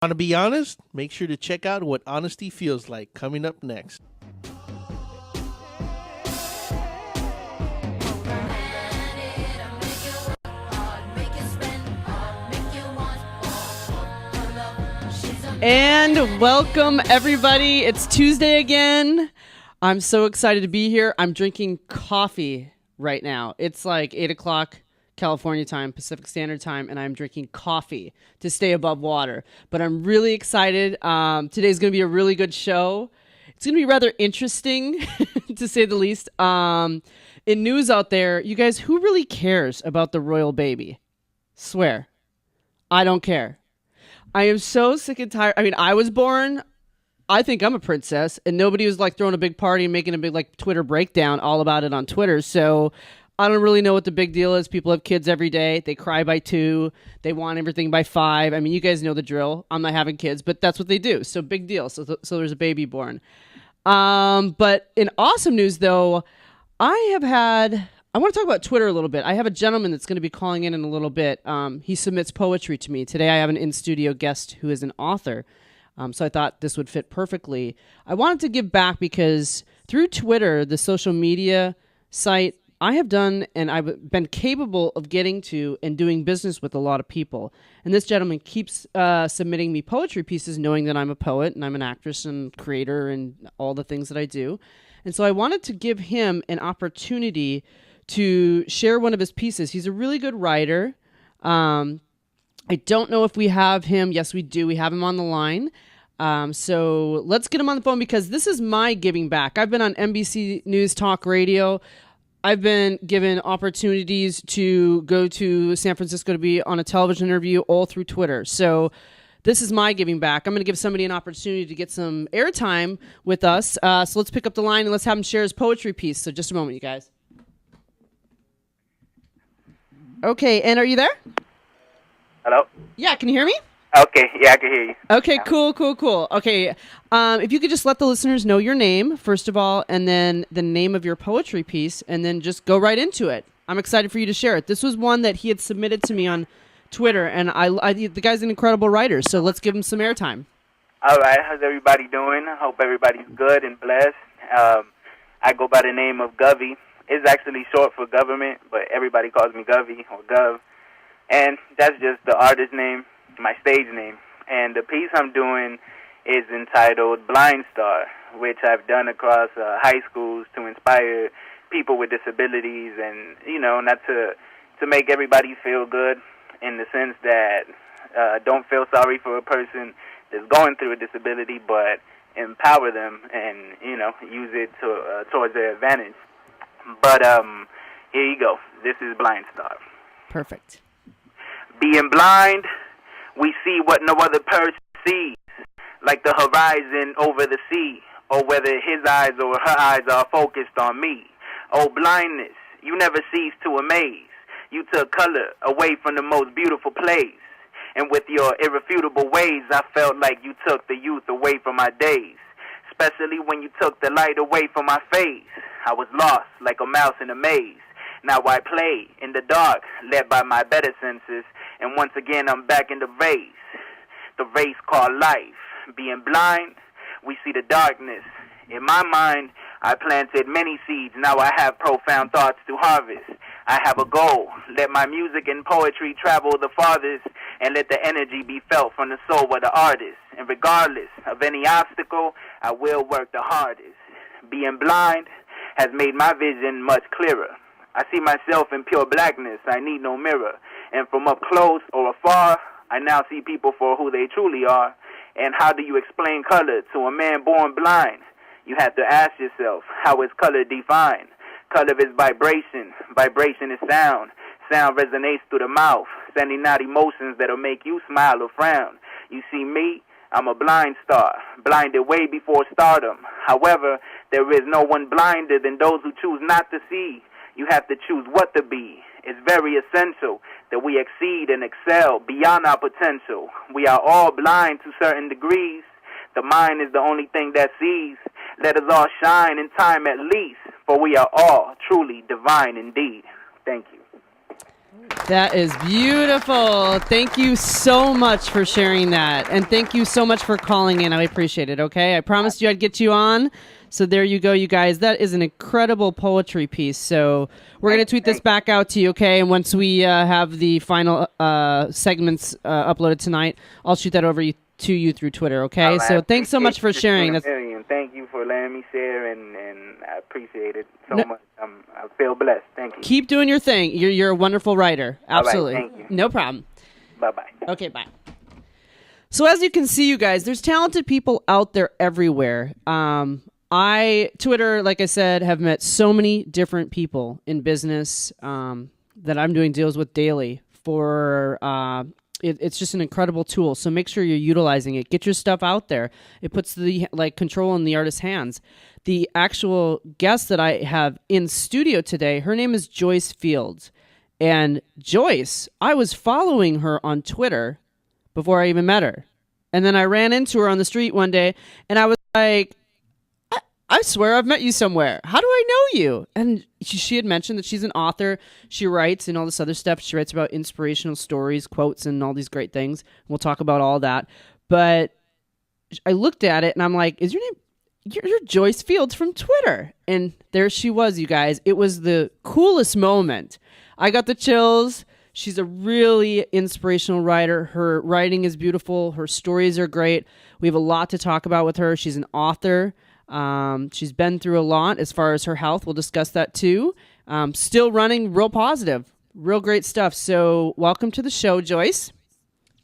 Want to be honest? Make sure to check out What Honesty Feels Like coming up next. And welcome, everybody. It's Tuesday again. I'm so excited to be here. I'm drinking coffee right now. It's like 8 o'clock California time, Pacific Standard Time, and I'm drinking coffee to stay above water. But I'm really excited. Today's going to be a really good show. It's going to be rather interesting, to say the least. In news out there, you guys, who really cares about the royal baby? Swear. I don't care. I am so sick and tired. I mean, I was born, I think I'm a princess, and nobody was like throwing a big party and making a big like Twitter breakdown all about it on Twitter. So I don't really know what the big deal is. People have kids every day. They cry by 2. They want everything by 5. I mean, you guys know the drill. I'm not having kids, but that's what they do. So big deal. So there's a baby born. But in awesome news, though, I want to talk about Twitter a little bit. I have a gentleman that's going to be calling in a little bit. He submits poetry to me. Today I have an in-studio guest who is an author. So I thought this would fit perfectly. I wanted to give back because through Twitter, the social media site, I have done and I've been capable of getting to and doing business with a lot of people. And this gentleman keeps submitting me poetry pieces knowing that I'm a poet and I'm an actress and creator and all the things that I do. And so I wanted to give him an opportunity to share one of his pieces. He's a really good writer. I don't know if we have him. Yes, we do. We have him on the line. So let's get him on the phone because this is my giving back. I've been on NBC News Talk Radio. I've been given opportunities to go to San Francisco to be on a television interview all through Twitter. So this is my giving back. I'm going to give somebody an opportunity to get some airtime with us. So let's pick up the line and let's have him share his poetry piece. So just a moment, you guys. Okay, and are you there? Hello? Yeah, can you hear me? Okay, yeah, I can hear you. Okay, cool. Okay, if you could just let the listeners know your name, first of all, and then the name of your poetry piece, and then just go right into it. I'm excited for you to share it. This was one that he had submitted to me on Twitter, and the guy's an incredible writer, so let's give him some airtime. All right, how's everybody doing? I hope everybody's good and blessed. I go by the name of Govey. It's actually short for government, but everybody calls me Govey or Gov. And that's just the artist name, my stage name. And the piece I'm doing is entitled Blind Star, which I've done across high schools to inspire people with disabilities and, you know, not to make everybody feel good in the sense that don't feel sorry for a person that's going through a disability, but empower them and, you know, use it towards their advantage. But here you go. This is Blind Star. Perfect. Being blind, we see what no other person sees, like the horizon over the sea, or whether his eyes or her eyes are focused on me. Oh, blindness, you never cease to amaze. You took color away from the most beautiful place, and with your irrefutable ways, I felt like you took the youth away from my days, especially when you took the light away from my face. I was lost like a mouse in a maze. Now I play in the dark, led by my better senses, and once again I'm back in the race called life. Being blind, we see the darkness. In my mind, I planted many seeds, now I have profound thoughts to harvest. I have a goal, let my music and poetry travel the farthest, and let the energy be felt from the soul of the artist. And regardless of any obstacle, I will work the hardest. Being blind has made my vision much clearer. I see myself in pure blackness, I need no mirror. And from up close or afar, I now see people for who they truly are. And how do you explain color to a man born blind? You have to ask yourself, how is color defined? Color is vibration, vibration is sound. Sound resonates through the mouth, sending out emotions that'll make you smile or frown. You see me, I'm a blind star, blinded way before stardom. However, there is no one blinder than those who choose not to see. You have to choose what to be. It's very essential that we exceed and excel beyond our potential. We are all blind to certain degrees. The mind is the only thing that sees. Let us all shine in time at least, for we are all truly divine indeed. Thank you. That is beautiful. Thank you so much for sharing that. And thank you so much for calling in. I appreciate it, okay? I promised you I'd get you on. So there you go, you guys. That is an incredible poetry piece. So we're going to tweet this back out to you, okay? And once we have the final segments uploaded tonight, I'll shoot that over to you through Twitter, okay? Right. So thanks so much for sharing. Thank you for letting me share, and I appreciate it so much. I feel blessed. Thank you. Keep doing your thing. You're a wonderful writer. Absolutely. All right, thank you. No problem. Bye-bye. Okay, bye. So as you can see, you guys, there's talented people out there everywhere. Twitter, like I said, have met so many different people in business that I'm doing deals with daily for it's just an incredible tool. So make sure you're utilizing it. Get your stuff out there. It puts the control in the artist's hands. The actual guest that I have in studio today, her name is Joyce Fields. And Joyce, I was following her on Twitter before I even met her. And then I ran into her on the street one day and I was like, I swear I've met you somewhere. How do I know you? And she had mentioned that she's an author. She writes and all this other stuff. She writes about inspirational stories, quotes, and all these great things. We'll talk about all that. But I looked at it and I'm like, is your name? You're Joyce Fields from Twitter. And there she was, you guys. It was the coolest moment. I got the chills. She's a really inspirational writer. Her writing is beautiful. Her stories are great. We have a lot to talk about with her. She's an author. She's been through a lot as far as her health. We'll discuss that too. Still running real positive, real great stuff. So welcome to the show, Joyce.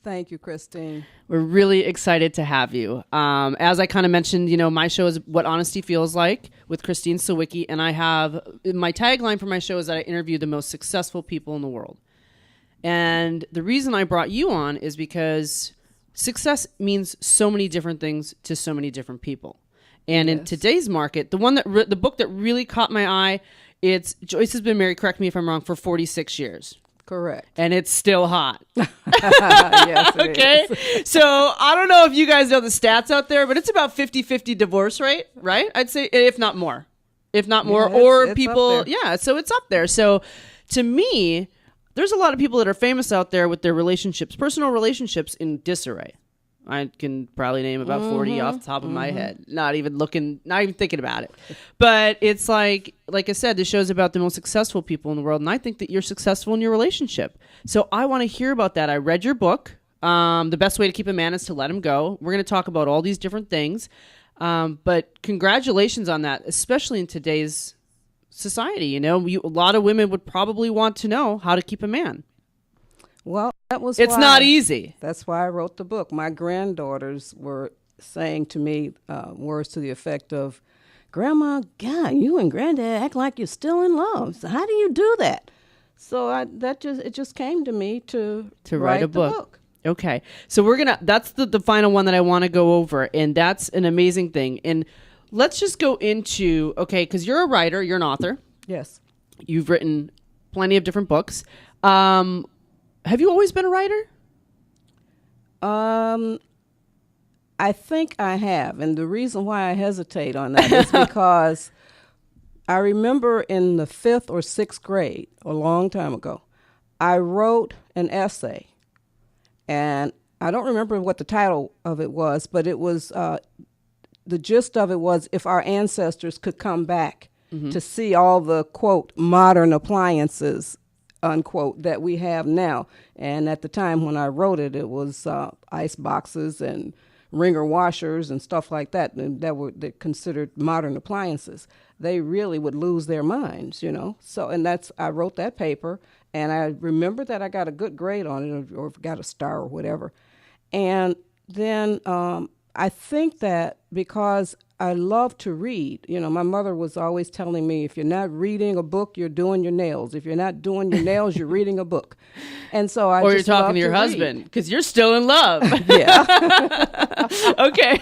Thank you, Christine. We're really excited to have you. As I kind of mentioned, my show is What Honesty Feels Like with Christine Sawicky. And I have my tagline for my show is that I interview the most successful people in the world. And the reason I brought you on is because success means so many different things to so many different people. And in today's market, the book that really caught my eye, it's Joyce has been married, correct me if I'm wrong, for 46 years. Correct. And it's still hot. Yes, it okay. is. So I don't know if you guys know the stats out there, but it's about 50-50 divorce rate, right? I'd say, if not more. If not more. Yeah, or it's people, up there. yeah, so it's up there. So to me, there's a lot of people that are famous out there with their relationships, personal relationships in disarray. I can probably name about 40 off the top of my head. Not even thinking about it. But it's like I said, this show's about the most successful people in the world. And I think that you're successful in your relationship. So I want to hear about that. I read your book. The best way to keep a man is to let him go. We're going to talk about all these different things. But congratulations on that, especially in today's society. A lot of women would probably want to know how to keep a man. Well, it's not easy. That's why I wrote the book. My granddaughters were saying to me words to the effect of, "Grandma, God, you and Granddad act like you're still in love. So how do you do that?" So it just came to me to write a the book. Okay, so that's the final one that I want to go over, and that's an amazing thing. And let's just go into because you're a writer, you're an author. Yes, you've written plenty of different books. Have you always been a writer? I think I have. And the reason why I hesitate on that is because I remember in the 5th or 6th grade, a long time ago, I wrote an essay. And I don't remember what the title of it was, but it was, the gist of it was if our ancestors could come back to see all the, quote, modern appliances, unquote, that we have now. And at the time when I wrote it, it was ice boxes and wringer washers and stuff like that were considered modern appliances. They really would lose their minds, So, and I wrote that paper, and I remember that I got a good grade on it, or got a star or whatever. And then I think that because I love to read, my mother was always telling me, if you're not reading a book, you're doing your nails. If you're not doing your nails, you're reading a book. And so or you're talking to your husband because you're still in love. Yeah. Okay.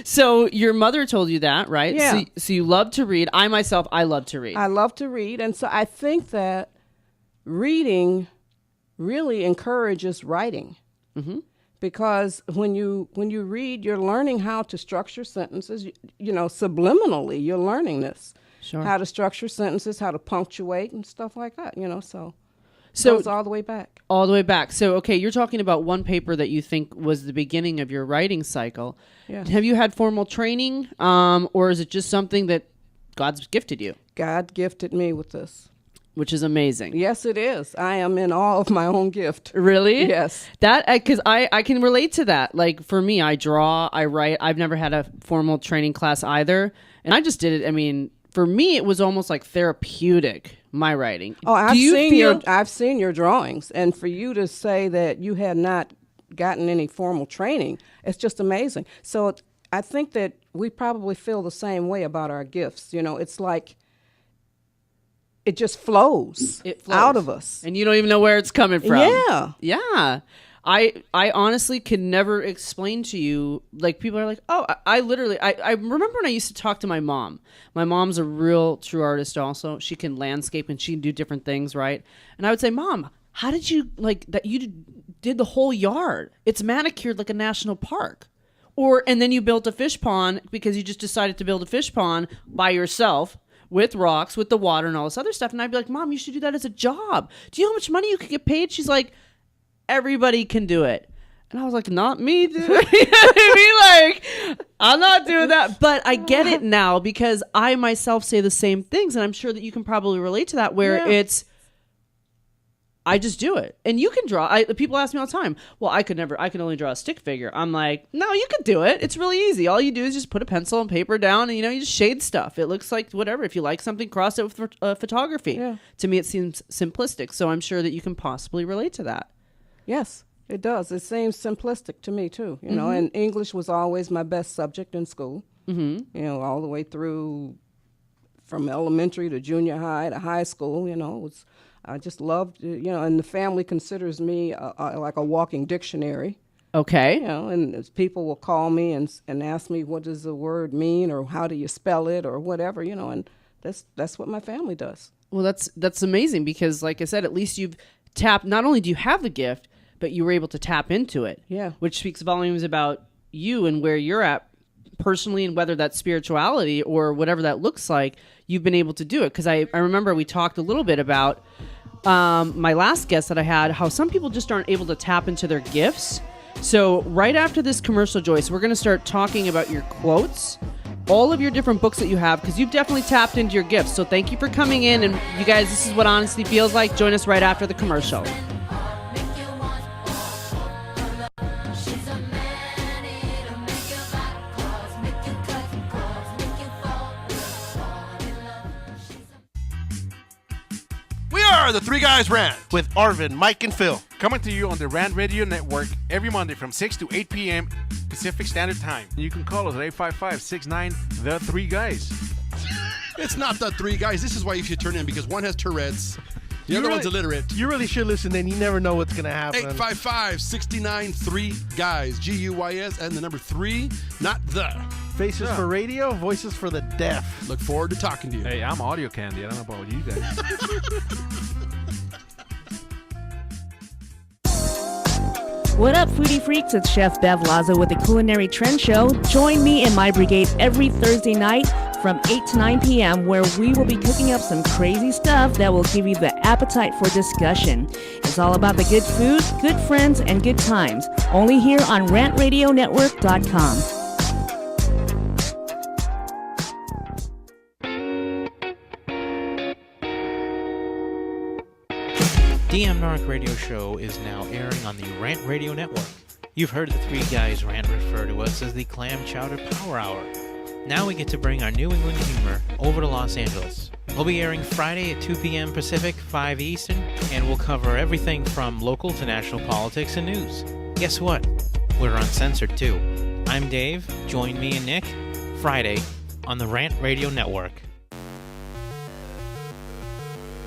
So your mother told you that, right? Yeah. So you love to read. I love to read. I love to read. And so I think that reading really encourages writing. Mm-hmm. Because when you read, you're learning how to structure sentences. Subliminally, you're learning this. Sure. How to structure sentences, how to punctuate and stuff like that. So goes all the way back. All the way back. So, okay, you're talking about one paper that you think was the beginning of your writing cycle. Yeah. Have you had formal training, or is it just something that God's gifted you? God gifted me with this. Which is amazing. Yes, it is. I am in awe of my own gift. Really? Yes. That, because I can relate to that. Like, for me, I draw, I write. I've never had a formal training class either. And I just did it. I mean, for me, it was almost like therapeutic, my writing. Oh, Do you feel... I've seen your drawings. And for you to say that you had not gotten any formal training, it's just amazing. So I think that we probably feel the same way about our gifts. You know, it's like it just flows, out of us. And you don't even know where it's coming from. Yeah. Yeah. I honestly can never explain to you, like, people are like, oh, I literally, I remember when I used to talk to my mom. My mom's a real true artist also. She can landscape and she can do different things, right? And I would say, Mom, how did you, like, that you did the whole yard? It's manicured like a national park. And then you built a fish pond because you just decided to build a fish pond by yourself with rocks, with the water and all this other stuff. And I'd be like, Mom, you should do that as a job. Do you know how much money you could get paid? She's like, everybody can do it. And I was like, not me, dude. You know what I mean? Like, I'm not doing that. But I get it now because I myself say the same things. And I'm sure that you can probably relate to that where it's, I just do it. And you can draw. People ask me all the time, well, I can only draw a stick figure. I'm like, no, you can do it. It's really easy. All you do is just put a pencil and paper down and, you just shade stuff. It looks like whatever. If you like something, cross it with photography. Yeah. To me, it seems simplistic. So I'm sure that you can possibly relate to that. Yes, it does. It seems simplistic to me, too. You know, and English was always my best subject in school, all the way through from elementary to junior high to high school, I just loved, and the family considers me like a walking dictionary. Okay. And people will call me and ask me, what does the word mean, or how do you spell it, or whatever, and that's what my family does. Well, that's amazing because, like I said, at least you've tapped, not only do you have the gift, but you were able to tap into it. Yeah. Which speaks volumes about you and where you're at personally, and whether that's spirituality or whatever that looks like, you've been able to do it. Because I remember we talked a little bit about my last guest that I had, how some people just aren't able to tap into their gifts. So right after this commercial, Joyce, we're going to start talking about your quotes, all of your different books that you have, because you've definitely tapped into your gifts. So thank you for coming in. And you guys, this is what honesty feels like. Join us right after the commercial. The Three Guys Rant with Arvin, Mike, and Phil. Coming to you on the Rant Radio Network every Monday from 6 to 8 p.m. Pacific Standard Time. You can call us at 855-69 The Three Guys. It's not The Three Guys. This is why you should turn in, because one has Tourette's. The other one's illiterate. You really should listen in. You never know what's going to happen. 855-69 Three Guys. G-U-Y-S and the number 3, not the. Faces for radio, voices for the deaf. Look forward to talking to you. Hey, I'm audio candy. I don't know about you guys. What up, foodie freaks? It's Chef Bev Lazo with the Culinary Trend Show. Join me and my brigade every Thursday night from 8 to 9 p.m. where we will be cooking up some crazy stuff that will give you the appetite for discussion. It's all about the good food, good friends, and good times. Only here on rantradionetwork.com. DM Narc Radio Show is now airing on the Rant Radio Network. You've heard the Three Guys Rant refer to us as the Clam Chowder Power Hour. Now we get to bring our New England humor over to Los Angeles. We'll be airing Friday at 2 p.m. Pacific, 5 Eastern, and we'll cover everything from local to national politics and news. Guess what? We're uncensored too. I'm Dave. Join me and Nick Friday on the Rant Radio Network.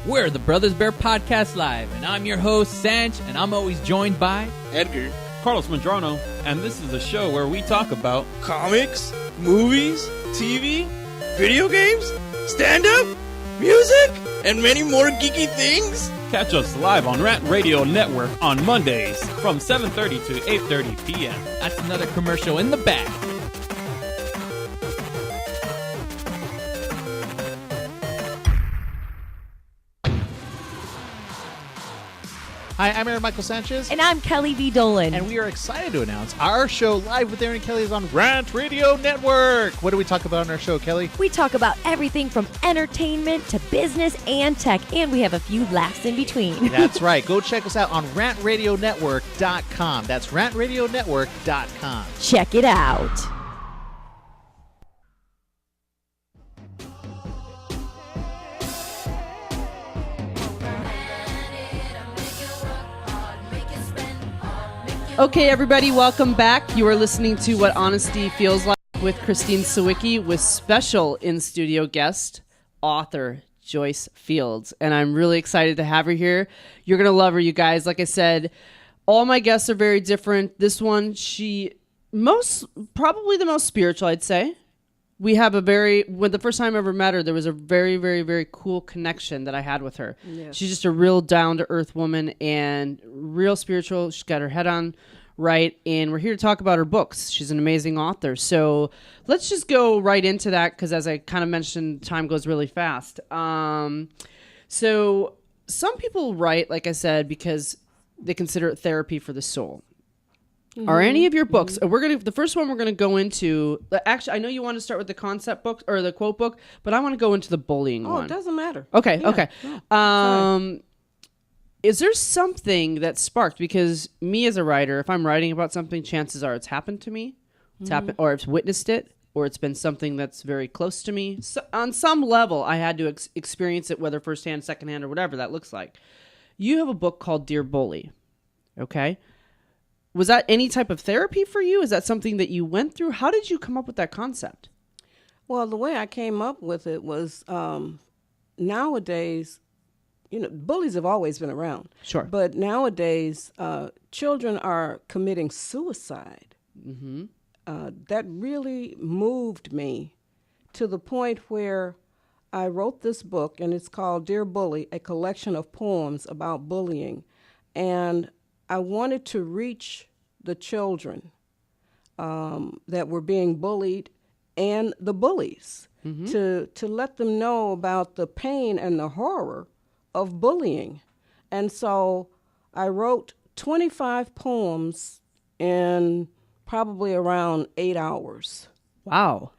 We're the Brothers Bear Podcast Live, and I'm your host, Sanj, and I'm always joined by Edgar, Carlos Medrano, and this is a show where we talk about comics, movies, TV, video games, stand-up, music, and many more geeky things. Catch us live on Rant Radio Network on Mondays from 7:30 to 8:30 p.m. That's another commercial in the bag. Hi, I'm Aaron Michael Sanchez. And I'm Kelly V. Dolan. And we are excited to announce our show Live with Aaron and Kelly is on Rant Radio Network. What do we talk about on our show, Kelly? We talk about everything from entertainment to business and tech, and we have a few laughs in between. That's right. Go check us out on rantradionetwork.com. That's rantradionetwork.com. Check it out. Okay, everybody, welcome back. You are listening to What Honesty Feels Like with Christine Sawicky with special in-studio guest, author Joyce Fields. And I'm really excited to have her here. You're going to love her, you guys. Like I said, all my guests are very different. This one, probably the most spiritual, I'd say. We have when the first time I ever met her, there was a very, very, very cool connection that I had with her. Yes. She's just a real down-to-earth woman and real spiritual. She's got her head on right, and we're here to talk about her books. She's an amazing author. So let's just go right into that because, as I kind of mentioned, time goes really fast. So some people write, like I said, because they consider it therapy for the soul. Mm-hmm. Are any of your books? The first one we're gonna go into. Actually, I know you want to start with the concept book or the quote book, but I want to go into the bullying one. Oh, it doesn't matter. Okay, yeah, okay. No, is there something that sparked? Because me as a writer, if I'm writing about something, chances are it's happened to me, happened, or I've witnessed it, or it's been something that's very close to me. So on some level, I had to experience it, whether firsthand, secondhand, or whatever that looks like. You have a book called Dear Bully. Okay. Was that any type of therapy for you? Is that something that you went through? How did you come up with that concept? Well, the way I came up with it was nowadays, bullies have always been around. Sure. But nowadays, children are committing suicide. Mm-hmm. That really moved me to the point where I wrote this book, and it's called Dear Bully, a collection of poems about bullying. And I wanted to reach the children that were being bullied and the bullies to let them know about the pain and the horror of bullying. And so I wrote 25 poems in probably around 8 hours. Wow.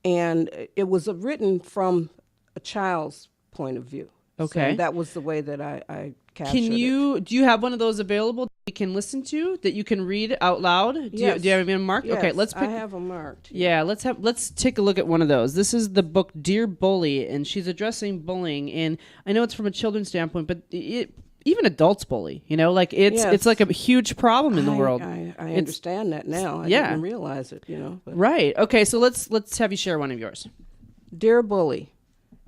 And it was written from a child's point of view. Okay. So that was the way that I captured it. Do you have one of those available that you can listen to, that you can read out loud? Yes. Do you have them marked? Yes, okay, let's pick. I have them marked. Yeah, let's take a look at one of those. This is the book Dear Bully, and she's addressing bullying. And I know it's from a children's standpoint, but even adults bully. It's like a huge problem in the world. I understand that now. I didn't realize it. But. Right. Okay. So let's have you share one of yours. Dear Bully.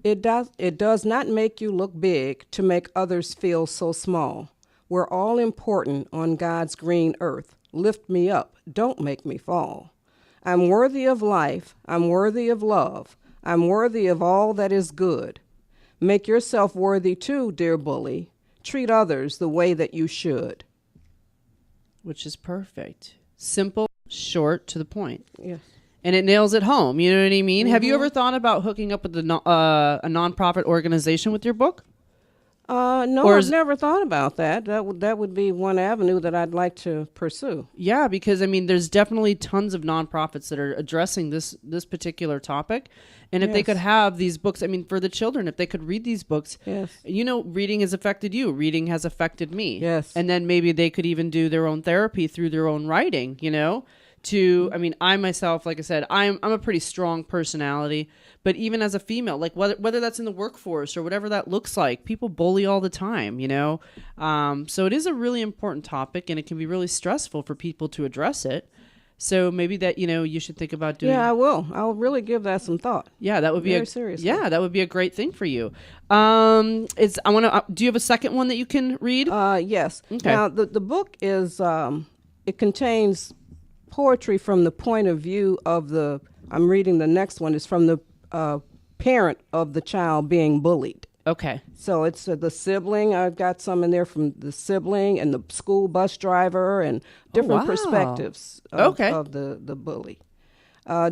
It does not make you look big to make others feel so small. We're all important on God's green earth. Lift me up. Don't make me fall. I'm worthy of life. I'm worthy of love. I'm worthy of all that is good. Make yourself worthy too, dear bully. Treat others the way that you should. Which is perfect. Simple, short, to the point. Yes. And it nails it home. You know what I mean? Mm-hmm. Have you ever thought about hooking up with a nonprofit organization with your book? No, I've never thought about that. That would be one avenue that I'd like to pursue. Yeah, because there's definitely tons of nonprofits that are addressing this particular topic. And if they could have these books, for the children, if they could read these books, reading has affected you. Reading has affected me. Yes. And then maybe they could even do their own therapy through their own writing, I myself, like I said, I'm a pretty strong personality, but even as a female, like whether that's in the workforce or whatever that looks like, people bully all the time, so it is a really important topic, and it can be really stressful for people to address it. So maybe that, you should think about doing. Yeah, I will. I'll really give that some thought. Yeah, that would be very seriously. Yeah, that would be a great thing for you. Do you have a second one that you can read? Yes. Okay. Now the book is it contains poetry from the point of view of I'm reading the next one, is from the parent of the child being bullied. Okay. So it's the sibling. I've got some in there from the sibling and the school bus driver and different perspectives of the bully.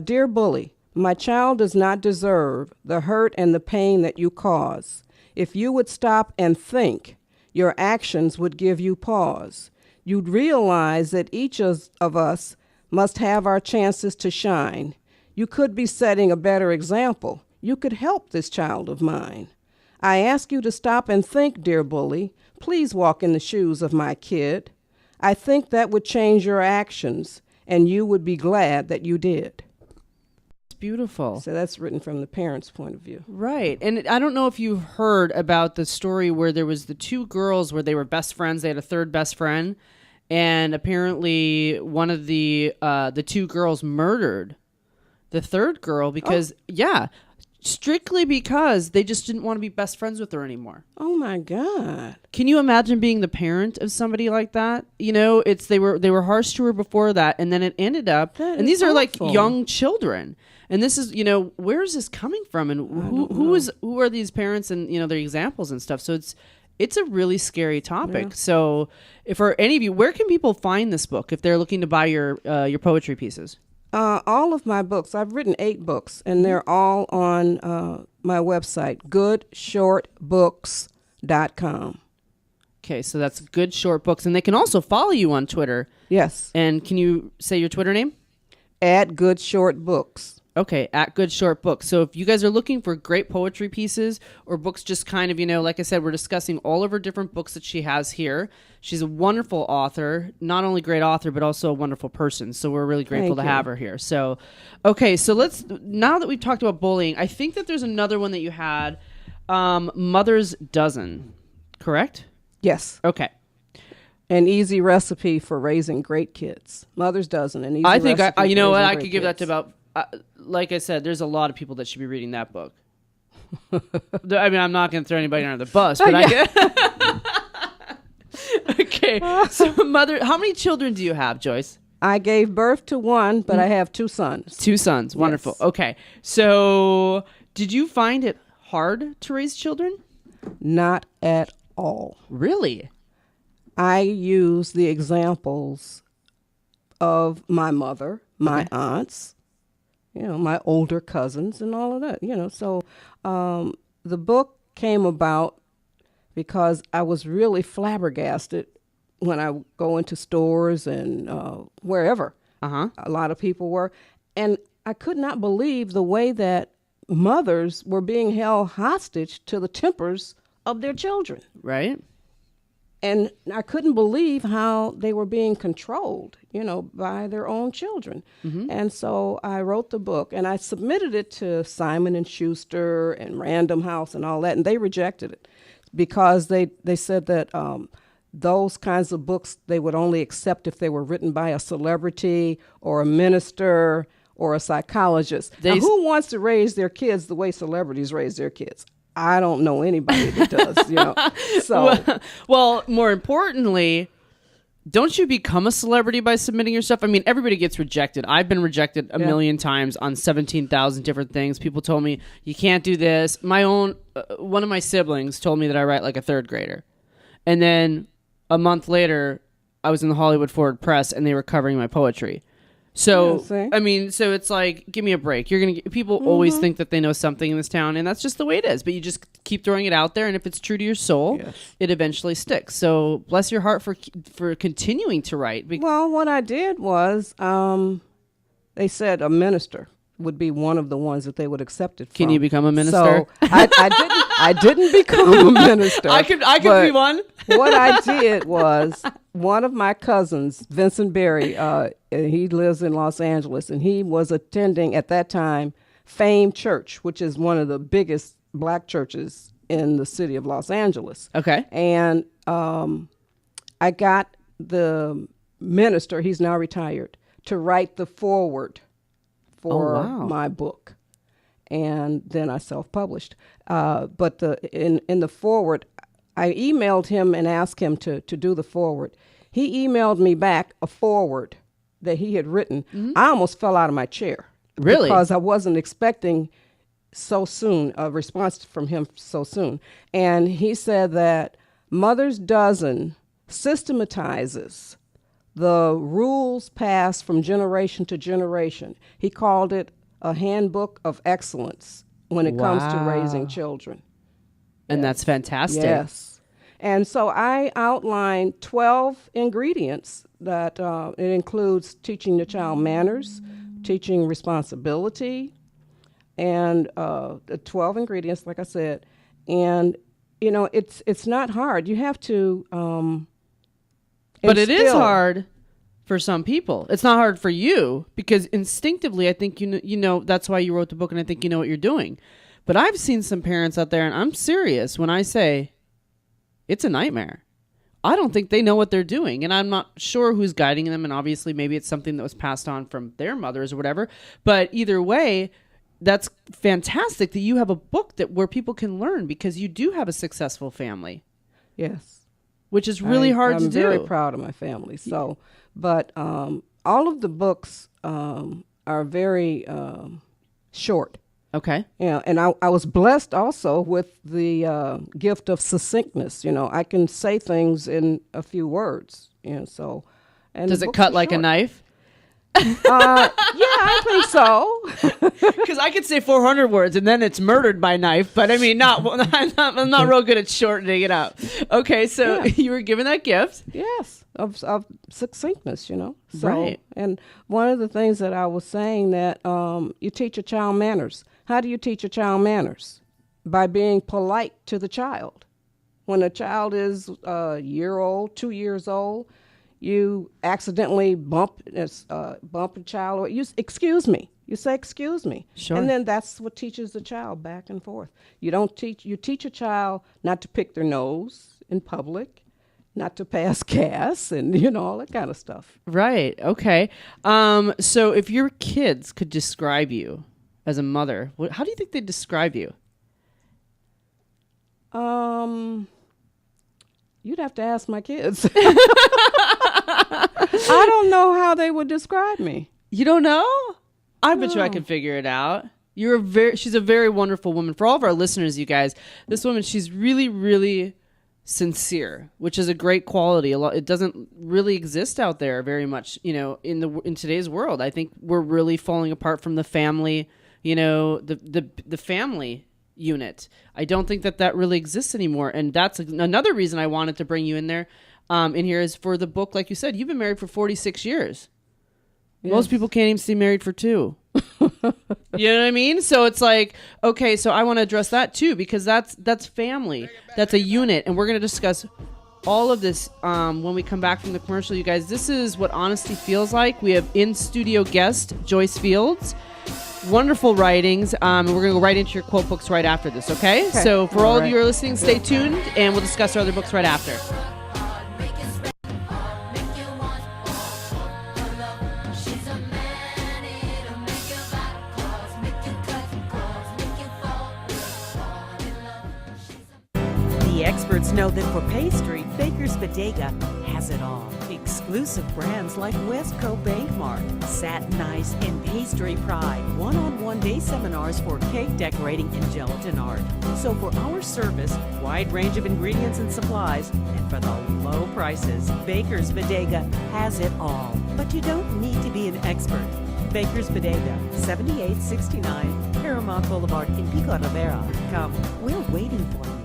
Dear bully, my child does not deserve the hurt and the pain that you cause. If you would stop and think, your actions would give you pause. You'd realize that each of us must have our chances to shine. You could be setting a better example. You could help this child of mine. I ask you to stop and think, dear bully. Please walk in the shoes of my kid. I think that would change your actions, and you would be glad that you did. It's beautiful. So that's written from the parents' point of view. Right. And I don't know if you've heard about the story where there was the two girls where they were best friends. They had a third best friend. And apparently one of the two girls murdered the third girl because, strictly because they just didn't want to be best friends with her anymore. Oh my God! Can you imagine being the parent of somebody like that? You know, they were harsh to her before that, and then it ended up. And these are like young children, and this is, you know, where is this coming from, and who are these parents, and you know, their examples and stuff. So it's a really scary topic. Yeah. So, if for any of you, where can people find this book if they're looking to buy your poetry pieces? All of my books, I've written 8 books, and they're all on my website, goodshortbooks.com. Okay, so that's Good Short Books. And they can also follow you on Twitter. Yes. And can you say your Twitter name? At Good Short Books. Okay, at Good Short Books. So if you guys are looking for great poetry pieces or books just kind of, you know, like I said, we're discussing all of her different books that she has here. She's a wonderful author, not only great author, but also a wonderful person. So we're really grateful to have her here. So, okay, so now that we've talked about bullying, I think that there's another one that you had, Mother's Dozen, correct? Yes. Okay. An easy recipe for raising great kids. Mother's Dozen, an easy recipe. I think, you know what, I could give kids. that to about... like I said, there's a lot of people that should be reading that book. I mean, I'm not going to throw anybody under the bus, but Okay. So, how many children do you have, Joyce? I gave birth to one, but I have 2 sons. 2 sons. Wonderful. Yes. Okay. So, did you find it hard to raise children? Not at all. Really? I use the examples of my mother, my aunts, you know, my older cousins and all of that, you know. So the book came about because I was really flabbergasted when I go into stores and wherever a lot of people were. And I could not believe the way that mothers were being held hostage to the tempers of their children. Right. And I couldn't believe how they were being controlled, you know, by their own children. Mm-hmm. And so I wrote the book, and I submitted it to Simon & Schuster and Random House and all that, and they rejected it because they said that those kinds of books they would only accept if they were written by a celebrity or a minister or a psychologist. Now, who wants to raise their kids the way celebrities raise their kids? I don't know anybody that does, you know. So, well, more importantly, don't you become a celebrity by submitting your stuff? I mean, everybody gets rejected. I've been rejected a million times on 17,000 different things. People told me, you can't do this. My own, one of my siblings told me that I write like a 3rd grader. And then a month later, I was in the Hollywood Forward Press and they were covering my poetry. So, I mean, so it's like, give me a break. You're going to people always think that they know something in this town, and that's just the way it is. But you just keep throwing it out there, and if it's true to your soul, it eventually sticks. So bless your heart for continuing to write. Well, what I did was they said a minister would be one of the ones that they would accept it from. Can you become a minister? So I didn't become a minister. I could be one. What I did was one of my cousins, Vincent Berry, he lives in Los Angeles, and he was attending at that time Fame Church, which is one of the biggest black churches in the city of Los Angeles. Okay. And I got the minister, he's now retired, to write the foreword for my book. And then I self-published. But in the foreword, I emailed him and asked him to do the foreword. He emailed me back a foreword that he had written. Mm-hmm. I almost fell out of my chair. Really? Because I wasn't expecting so soon, a response from him so soon. And he said that Mother's Dozen systematizes the rules passed from generation to generation. He called it a handbook of excellence when it comes to raising children. And that's fantastic. Yes. And so I outlined 12 ingredients that it includes teaching the child manners, teaching responsibility, and the 12 ingredients, like I said. And, it's not hard. You have to But it is hard for some people. It's not hard for you because instinctively, I think that's why you wrote the book, and I think you know what you're doing. But I've seen some parents out there, and I'm serious when I say it's a nightmare. I don't think they know what they're doing, and I'm not sure who's guiding them, and obviously maybe it's something that was passed on from their mothers or whatever. But either way, that's fantastic that you have a book where people can learn because you do have a successful family. Yes. Which is really hard to do. I'm very proud of my family. So, but all of the books are very short. Okay. Yeah, and I was blessed also with the gift of succinctness. I can say things in a few words. So. And does it cut like a knife? Yeah, I think so. Because I could say 400 words and then it's murdered by knife, but I mean, I'm not real good at shortening it up. Okay, so you were given that gift. Yes, of succinctness, So, right. And one of the things that I was saying that you teach a child manners. How do you teach a child manners? By being polite to the child. When a child is a year old, 2 years old, you accidentally bump a child, or you excuse me. You say excuse me, sure. And then that's what teaches the child back and forth. You teach a child not to pick their nose in public, not to pass gas, and all that kind of stuff. Right. Okay. So if your kids could describe you as a mother, how do you think they'd describe you? You'd have to ask my kids. I don't know how they would describe me. You don't know? I bet you I could figure it out. She's a very wonderful woman. For all of our listeners, you guys, this woman, she's really, really sincere, which is a great quality. It doesn't really exist out there very much, in today's world. I think we're really falling apart from the family, the family unit. I don't think that really exists anymore, and that's another reason I wanted to bring you in here is for the book. Like you said, you've been married for 46 years. Yes. Most people can't even stay married for 2. You know what I mean? So it's like, okay, so I want to address that too, because that's family, that's a unit, and we're going to discuss all of this when we come back from the commercial. You guys, this is what honesty feels like. We have in-studio guest Joyce Fields. Wonderful writings, and we're going to go right into your quote books right after this, okay? So for all of you who are listening, stay tuned, and we'll discuss our other books right after. The experts know that for pastry, Baker's Bodega has it all. Exclusive brands like Westco Bankmart, Satin Ice, and Pastry Pride. One-on-one day seminars for cake decorating and gelatin art. So for our service, wide range of ingredients and supplies, and for the low prices, Baker's Bodega has it all. But you don't need to be an expert. Baker's Bodega, 7869 Paramount Boulevard in Pico Rivera. Come, we're waiting for you.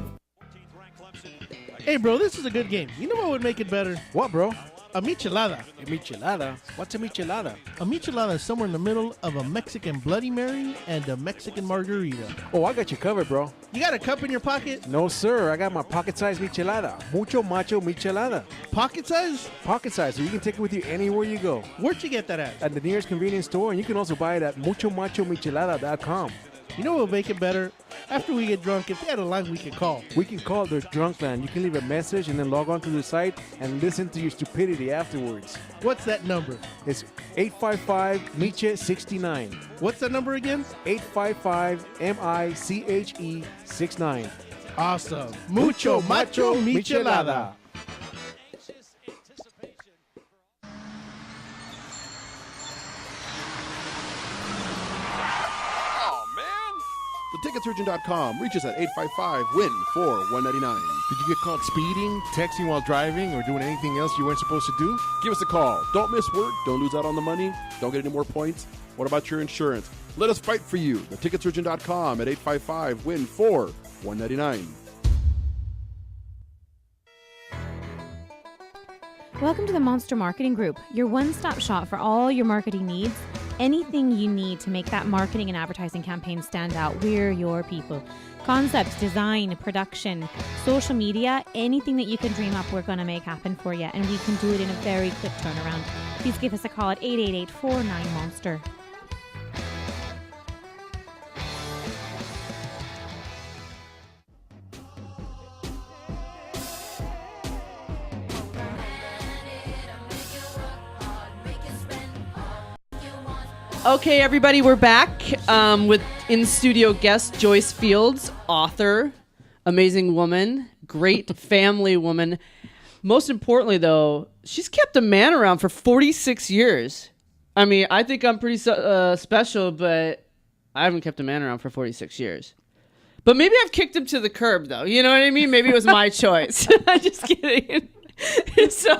Hey, bro, this is a good game. You know what would make it better? What, bro? A michelada. A michelada? What's a michelada? A michelada is somewhere in the middle of a Mexican Bloody Mary and a Mexican margarita. Oh, I got you covered, bro. You got a cup in your pocket? No, sir. I got my pocket-sized michelada. Mucho macho michelada. Pocket size? Pocket size, so you can take it with you anywhere you go. Where'd you get that at? At the nearest convenience store, and you can also buy it at muchomachomichelada.com. You know what will make it better? After we get drunk, if they had a line we could call. We can call their drunk line. You can leave a message and then log on to the site and listen to your stupidity afterwards. What's that number? It's 855-MICHE-69. What's that number again? 855-MICHE-69. Awesome. Mucho Macho Michelada. TheTicketSurgeon.com. Reach us at 855-WIN-4-199. Did you get caught speeding, texting while driving, or doing anything else you weren't supposed to do? Give us a call. Don't miss work. Don't lose out on the money. Don't get any more points. What about your insurance? Let us fight for you. TheTicketSurgeon.com at 855-WIN-4-199. Welcome to the Monster Marketing Group, your one-stop shop for all your marketing needs. Anything you need to make that marketing and advertising campaign stand out, we're your people. Concepts, design, production, social media, anything that you can dream up, we're going to make happen for you. And we can do it in a very quick turnaround. Please give us a call at 888-49-MONSTER. Okay, everybody, we're back with in-studio guest Joyce Fields, author, amazing woman, great family woman. Most importantly, though, she's kept a man around for 46 years. I mean, I think I'm pretty special, but I haven't kept a man around for 46 years. But maybe I've kicked him to the curb, though. You know what I mean? Maybe it was my choice. Just kidding. So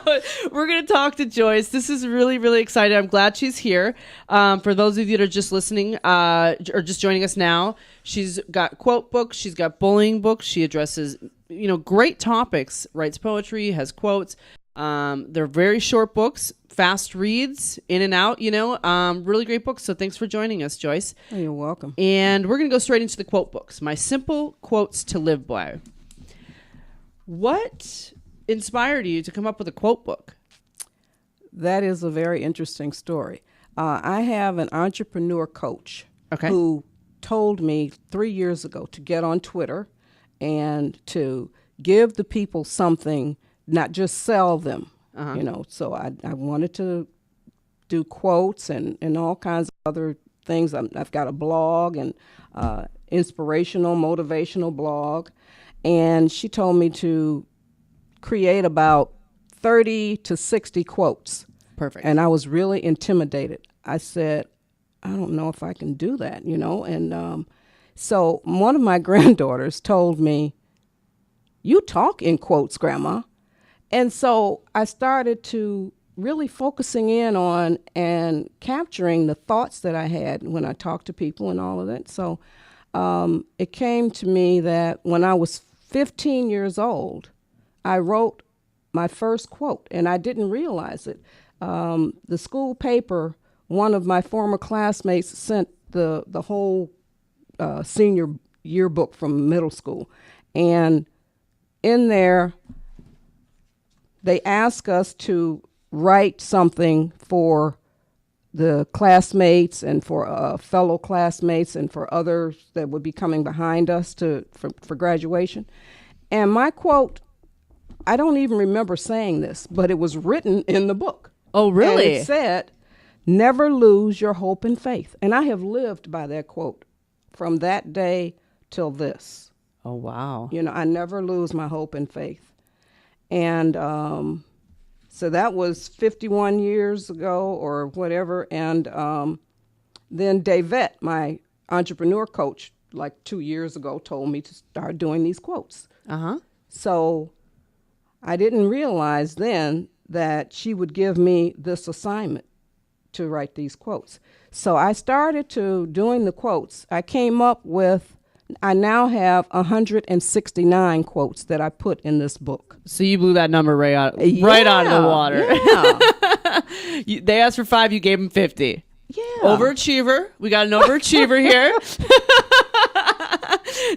we're going to talk to Joyce. This is really, really exciting. I'm glad she's here. For those of you that are just listening or just joining us now, she's got quote books. She's got bullying books. She addresses, great topics, writes poetry, has quotes. They're very short books, fast reads, in and out, really great books. So thanks for joining us, Joyce. Oh, you're welcome. And we're going to go straight into the quote books. My simple quotes to live by. What inspired you to come up with a quote book? That is a very interesting story. I have an entrepreneur coach who told me 3 years ago to get on Twitter and to give the people something, not just sell them. So I wanted to do quotes and all kinds of other things. I've got a blog and inspirational, motivational blog. And she told me to create about 30 to 60 quotes. Perfect. And I was really intimidated. I said, I don't know if I can do that, And so one of my granddaughters told me, you talk in quotes, Grandma. And so I started to really focusing in on and capturing the thoughts that I had when I talked to people and all of that. So it came to me that when I was 15 years old, I wrote my first quote, and I didn't realize it. The school paper, one of my former classmates sent the whole senior yearbook from middle school. And in there, they asked us to write something for the classmates and for fellow classmates and for others that would be coming behind us for graduation. And my quote, I don't even remember saying this, but it was written in the book. Oh, really? And it said, never lose your hope and faith. And I have lived by that quote from that day till this. Oh, wow. I never lose my hope and faith. And so that was 51 years ago or whatever. And then Davette, my entrepreneur coach, like 2 years ago, told me to start doing these quotes. So I didn't realize then that she would give me this assignment to write these quotes. So I started to doing the quotes. I now have 169 quotes that I put in this book. So you blew that number right out of the water. Yeah. They asked for 5, you gave them 50. Yeah. Overachiever. We got an overachiever here.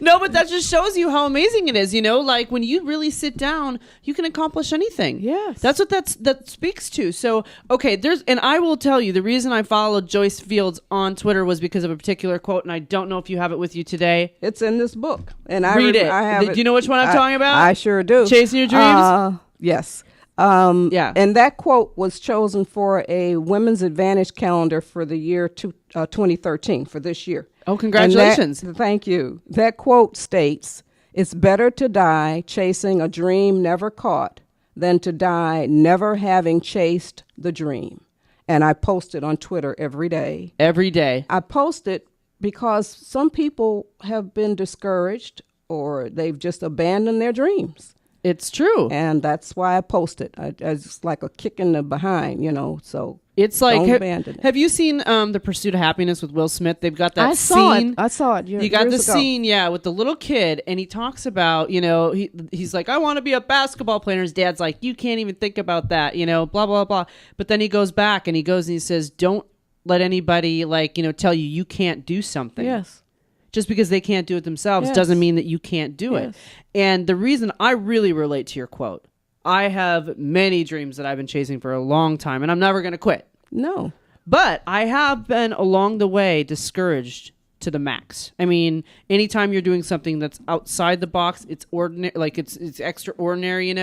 No, but that just shows you how amazing it is. Like when you really sit down, you can accomplish anything. Yes. That's what that speaks to. So, okay, and I will tell you, the reason I followed Joyce Fields on Twitter was because of a particular quote, and I don't know if you have it with you today. It's in this book. And Read it. I have Do you know which one I'm talking about? I sure do. Chasing Your Dreams? Yes. Yeah. And that quote was chosen for a Women's Advantage calendar for the year 2013, for this year. Oh, congratulations. Thank you. That quote states, it's better to die chasing a dream never caught than to die never having chased the dream. And I post it on Twitter every day. Every day. I post it because some people have been discouraged or they've just abandoned their dreams. It's true. And that's why I post it. It's like a kick in the behind, so. It's like, Don't abandon it. have you seen The Pursuit of Happiness with Will Smith? They've got that I saw scene. it. I saw it. You got the years ago. scene, with the little kid, and he talks about, he's like, I want to be a basketball player. And his dad's like, you can't even think about that, blah, blah, blah. But then he goes back and he says, don't let anybody tell you can't do something. Yes. Just because they can't do it themselves Yes. doesn't mean that you can't do it. Yes. And the reason I really relate to your quote, I have many dreams that I've been chasing for a long time, and I'm never going to quit. No. But I have been along the way discouraged to the max. I mean, anytime you're doing something that's outside the box, it's ordinary, it's extraordinary,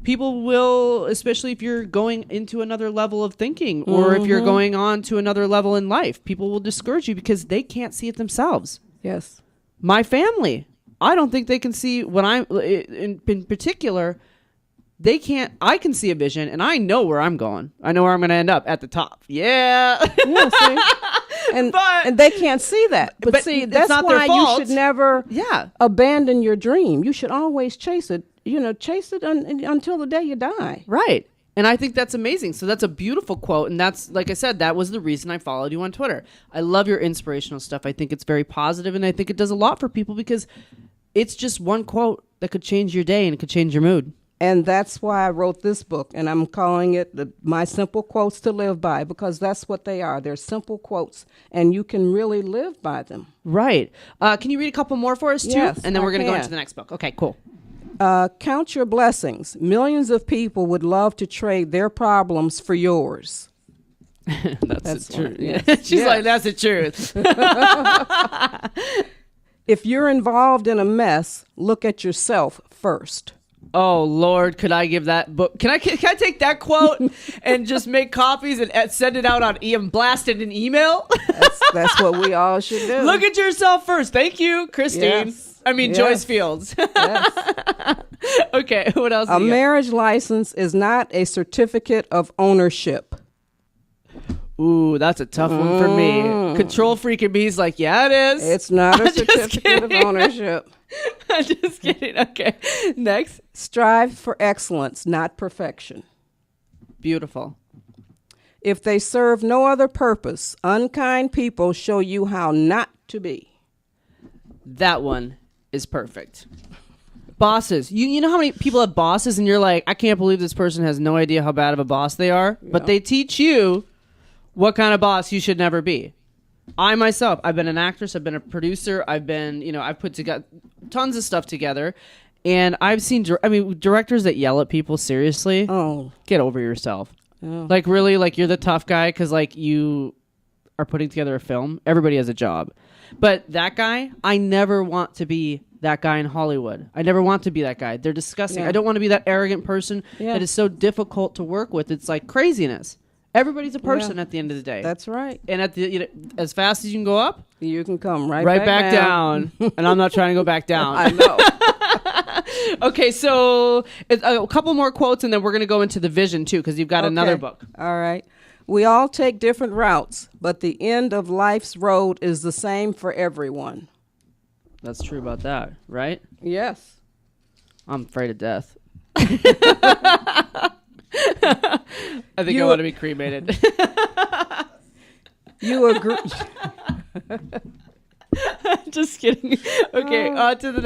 People will, especially if you're going into another level of thinking or if you're going on to another level in life, people will discourage you because they can't see it themselves. Yes. My family, I don't think they can see what I'm in particular. They can't. I can see a vision, and I know where I'm going. I know where I'm going to end up at the top. Yeah. Yeah, see? And they can't see that. But see, it's that's not their why fault. you should never Yeah. abandon your dream. You should always chase it. Chase it until the day you die. Right. And I think that's amazing. So that's a beautiful quote. And that's, like I said, that was the reason I followed you on Twitter. I love your inspirational stuff. I think it's very positive, and I think it does a lot for people because it's just one quote that could change your day and it could change your mood. And that's why I wrote this book, and I'm calling it My Simple Quotes to Live By, because that's what they are. They're simple quotes, and you can really live by them. Right. Can you read a couple more for us, too? Yes, and then we're going to go can. into the next book. Okay, cool. Count your blessings. Millions of people would love to trade their problems for yours. That's the truth. Yes. She's Yes. like, that's the truth. If you're involved in a mess, look at yourself first. Oh, Lord, could I give that book? Can I take that quote and just make copies and send it out on and blast it in email? That's what we all should do. Look at yourself first. Thank you, Christine. Yes. I mean, Yes. Joyce Fields. Yes. Okay, what else? A do you got? marriage license is not a certificate of ownership. Ooh, that's a tough one for me. Control freak and me's like, yeah, it is. It's not a I'm just certificate of kidding. ownership. I'm just kidding. Okay, next. Strive for excellence, not perfection. Beautiful. If they serve no other purpose, unkind people show you how not to be. That one is perfect. Bosses. You know how many people have bosses and you're like, I can't believe this person has no idea how bad of a boss they are, but they teach you what kind of boss you should never be. I myself, I've been an actress, I've been a producer, I've been, I've put together tons of stuff together, and I've seen, directors that yell at people seriously. Oh. Get over yourself. Oh. Like, really, like, you're the tough guy because, like, you are putting together a film. Everybody has a job. But that guy, I never want to be that guy in Hollywood. I never want to be that guy. They're disgusting. Yeah. I don't want to be that arrogant person that is so difficult to work with. It's like craziness. Everybody's a person at the end of the day. That's right. And at the as fast as you can go up, you can come right back down. And I'm not trying to go back down. I know. Okay, so a couple more quotes, and then we're going to go into the vision too, because you've got another book. All right. We all take different routes, but the end of life's road is the same for everyone. That's true about that, right? Yes. I'm afraid of death. I think I want to be cremated. You agree? Just kidding. Okay, on to the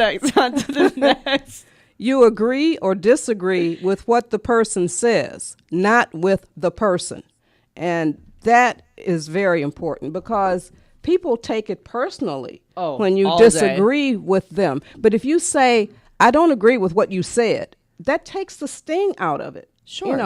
next. You agree or disagree with what the person says, not with the person. And that is very important because people take it personally when you disagree with them. But if you say, I don't agree with what you said, that takes the sting out of it. Sure.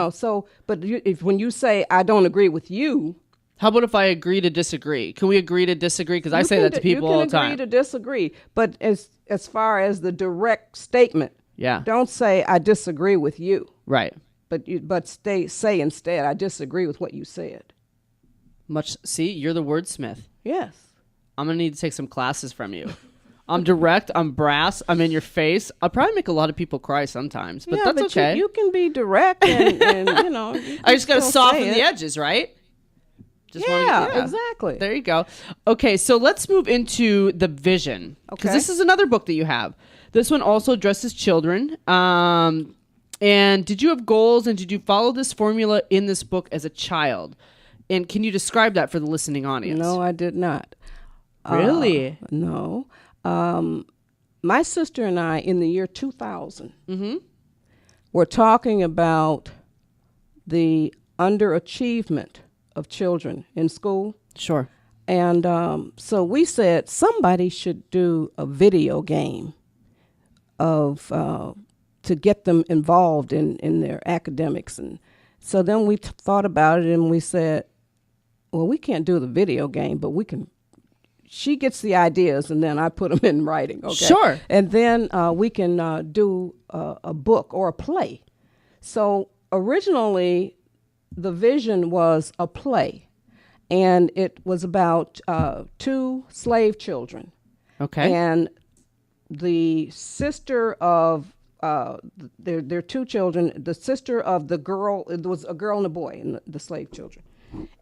But when you say, I don't agree with you. How about if I agree to disagree? Can we agree to disagree? Because I say that to people all the time. You can agree to disagree. But as far as the direct statement, don't say, I disagree with you. Right. But say instead, I disagree with what you said. See, you're the wordsmith. Yes. I'm going to need to take some classes from you. I'm direct, I'm brass, I'm in your face. I'll probably make a lot of people cry sometimes, but that's okay. You can be direct and I just got to soften the edges, right? Exactly. There you go. Okay, so let's move into the vision. Because this is another book that you have. This one also addresses children. And did you have goals and did you follow this formula in this book as a child? And can you describe that for the listening audience? No, I did not. Really? No. My sister and I, in the year 2000, were talking about the underachievement of children in school. Sure. And so we said somebody should do a video game of to get them involved in their academics. And so then we thought about it and we said, well, we can't do the video game, but we can. She gets the ideas and then I put them in writing. Okay. Sure. And then we can do a book or a play. So originally, the vision was a play, and it was about 2 slave children. Okay. And the sister of their 2 children, the sister of the girl, it was a girl and a boy in the slave children.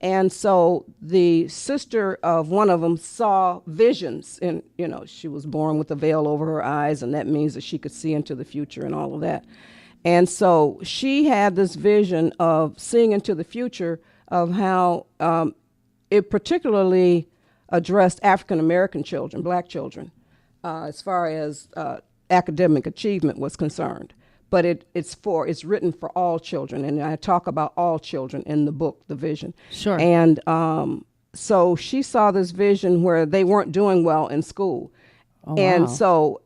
And so the sister of one of them saw visions, and she was born with a veil over her eyes, and that means that she could see into the future and all of that. And so she had this vision of seeing into the future of how it particularly addressed African American children, black children, as far as academic achievement was concerned. But it's written for all children, and I talk about all children in the book, The Vision. Sure. And so she saw this vision where they weren't doing well in school. Oh, and wow. so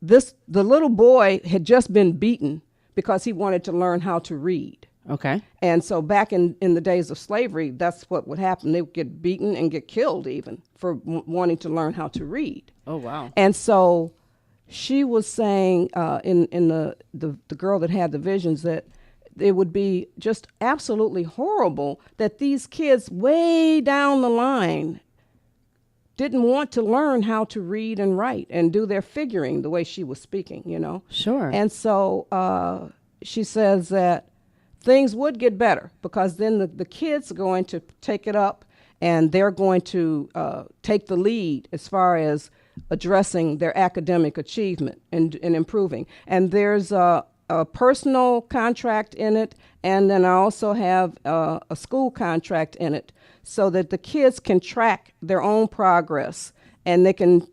the little boy had just been beaten because he wanted to learn how to read. Okay. And so back in the days of slavery, that's what would happen. They would get beaten and get killed even for wanting to learn how to read. Oh, wow. And so she was saying in the girl that had the visions that it would be just absolutely horrible that these kids way down the line didn't want to learn how to read and write and do their figuring the way she was speaking, Sure. And so she says that things would get better because then the kids are going to take it up and they're going to take the lead as far as addressing their academic achievement and improving. And there's a personal contract in it, and then I also have a school contract in it so that the kids can track their own progress and they can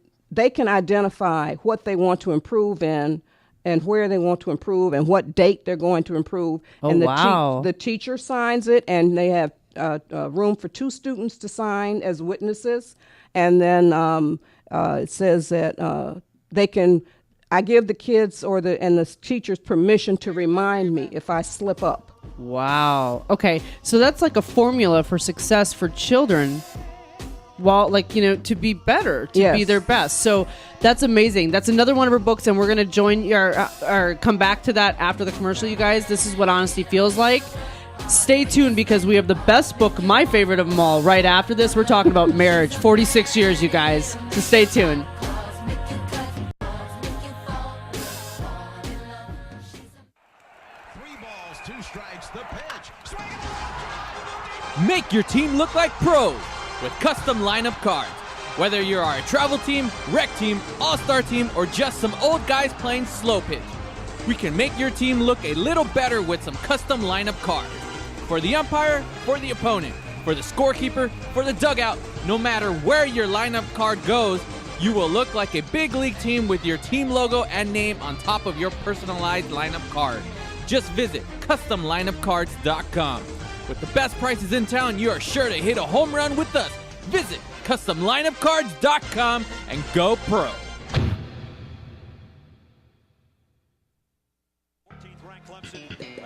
identify what they want to improve in and where they want to improve and what date they're going to improve. Oh, and wow. The teacher signs it, and they have room for 2 students to sign as witnesses. And then it says that I give the kids and the teachers permission to remind me if I slip up. Wow. Okay. So that's like a formula for success for children. While to be better, to be their best. So that's amazing. That's another one of her books, and we're going to join or come back to that after the commercial, you guys. This is what honesty feels like. Stay tuned because we have the best book, my favorite of them all, right after this. We're talking about marriage. 46 years, you guys. So stay tuned. Make your team look like pros with custom lineup cards. Whether you are a travel team, rec team, all-star team, or just some old guys playing slow pitch, we can make your team look a little better with some custom lineup cards. For the umpire, for the opponent, for the scorekeeper, for the dugout, no matter where your lineup card goes, you will look like a big league team with your team logo and name on top of your personalized lineup card. Just visit CustomLineupCards.com. With the best prices in town, you are sure to hit a home run with us. Visit CustomLineupCards.com and go pro.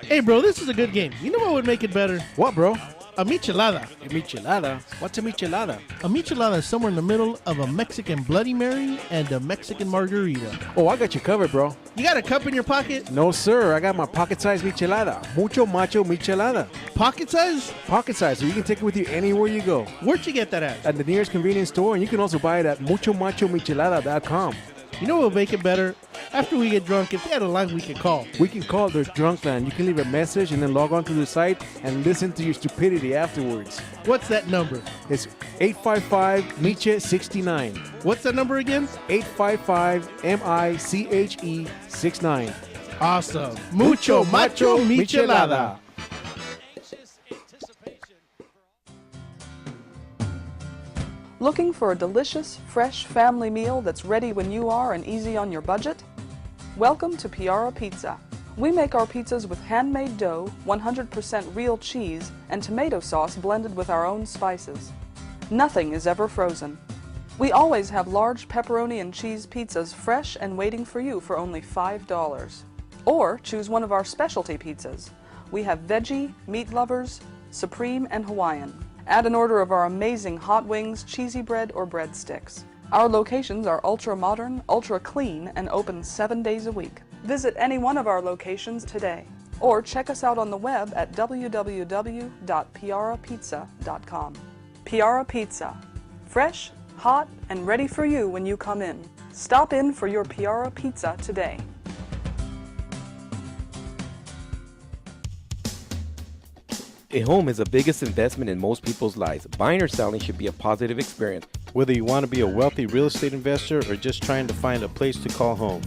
Hey, bro, this is a good game. You know what would make it better? What, bro? A michelada. A michelada? What's a michelada? A michelada is somewhere in the middle of a Mexican Bloody Mary and a Mexican margarita. Oh, I got you covered, bro. You got a cup in your pocket? No, sir. I got my pocket-sized michelada. Mucho macho michelada. Pocket size? Pocket size, so you can take it with you anywhere you go. Where'd you get that at? At the nearest convenience store, and you can also buy it at muchomachomichelada.com. You know what will make it better? After we get drunk, if they had a line we can call. We can call their drunk line. You can leave a message and then log on to the site and listen to your stupidity afterwards. What's that number? It's 855-MICHE-69. What's that number again? 855-MICHE-69. Awesome. Mucho Macho Michelada. Looking for a delicious, fresh family meal that's ready when you are and easy on your budget? Welcome to Piara Pizza. We make our pizzas with handmade dough, 100% real cheese, and tomato sauce blended with our own spices. Nothing is ever frozen. We always have large pepperoni and cheese pizzas fresh and waiting for you for only $5. Or choose one of our specialty pizzas. We have veggie, meat lovers, supreme, and Hawaiian. Add an order of our amazing hot wings, cheesy bread, or breadsticks. Our locations are ultra modern, ultra clean, and open 7 days a week. Visit any one of our locations today, or check us out on the web at www.piarapizza.com. Piara Pizza. Fresh, hot, and ready for you when you come in. Stop in for your Piara Pizza today. A home is the biggest investment in most people's lives. Buying or selling should be a positive experience. Whether you want to be a wealthy real estate investor or just trying to find a place to call home.